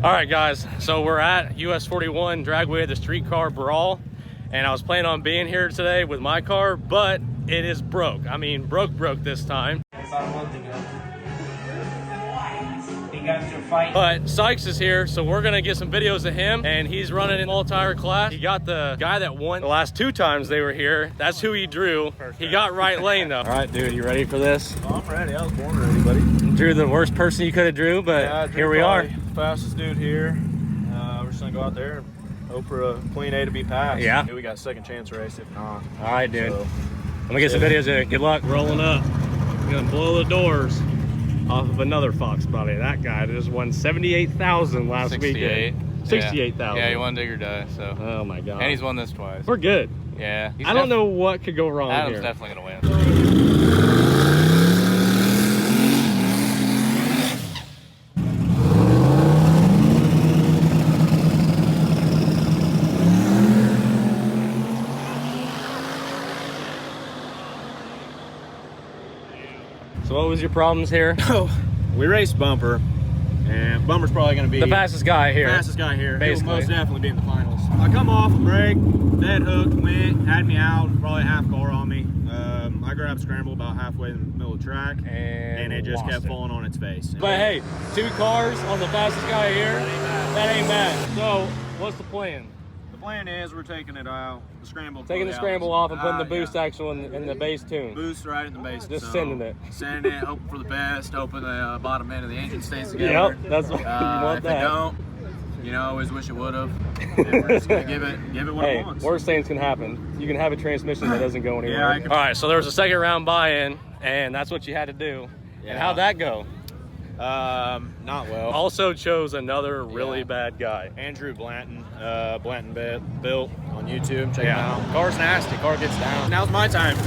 All right, guys, so we're at US 41 Dragway of the streetcar Brawl, and I was planning on being here today with my car, but it is broke. I mean, broke this time. But Sykes is here, so we're gonna get some videos of him, and he's running an all-tire class. He got the guy that won the last 2 times they were here. That's who he drew. He got right lane though. All right, dude, you ready for this? Oh, I'm ready. I was born ready, buddy. Drew the worst person you could have drew, but yeah, here we are. Fastest dude here. We're just gonna go out there and hope for a clean A to B pass. Yeah. Maybe we got a second chance race if not. All right, dude. So, I'm gonna get some videos of it. Good luck rolling up. I'm gonna blow the doors off of another Fox body. That guy just won 78,000 last weekend. 68,000. Yeah, he won Digger Die, so. Oh my god. And he's won this twice. We're good. Yeah. I don't know what could go wrong Adam's here. definitely gonna win. So what was your problems here? We raced Bumper, and Bumper's probably going to be The fastest guy here. Fastest guy here. Basically. He'll most definitely be in the finals. I come off a break, dead hooked, went, had me out, probably half car on me. I grabbed scramble about halfway in the middle of the track, and it just kept falling on its face. But hey, 2 cars on the fastest guy here. That ain't bad. So what's the plan? The plan is we're taking it out, the scramble. Taking the scramble off and putting the boost axle in the base tune. Boost right in the base. Just sending it. Sending it, hoping for the best, hoping the bottom end of the engine stays together. Yep, that's what you want. If it don't, you know, I always wish it would have. We're just gonna give it what it wants. Worst things can happen. You can have a transmission that doesn't go anywhere. Yeah, all right, so there was a second round buy-in, and that's what you had to do. Yeah. And how'd that go? Not well. Also chose another really bad guy. Andrew Blanton, Blanton built on YouTube. Check him out. Car's nasty. Car gets down. Now's my time to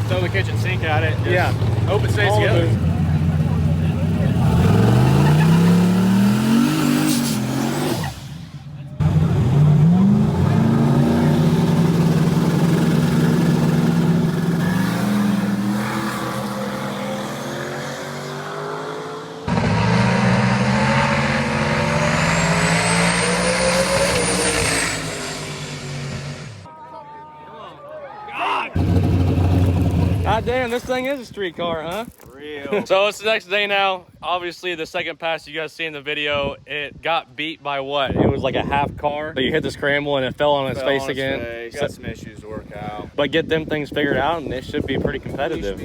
throw the kitchen sink at it. Just hope it stays together. God damn, this thing is a street car, huh? Real. So it's the next day now. Obviously, the second pass you guys see in the video, it got beat by what? It was like a half car. So you hit the scramble and it fell on its face again. Got some issues to work out. But get them things figured out and it should be pretty competitive.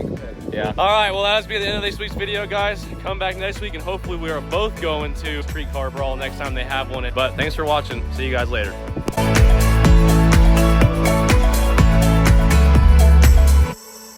Yeah. All right, well, that's be the end of this week's video, guys. Come back next week and hopefully we are both going to Streetcar Brawl next time they have one. But thanks for watching. See you guys later.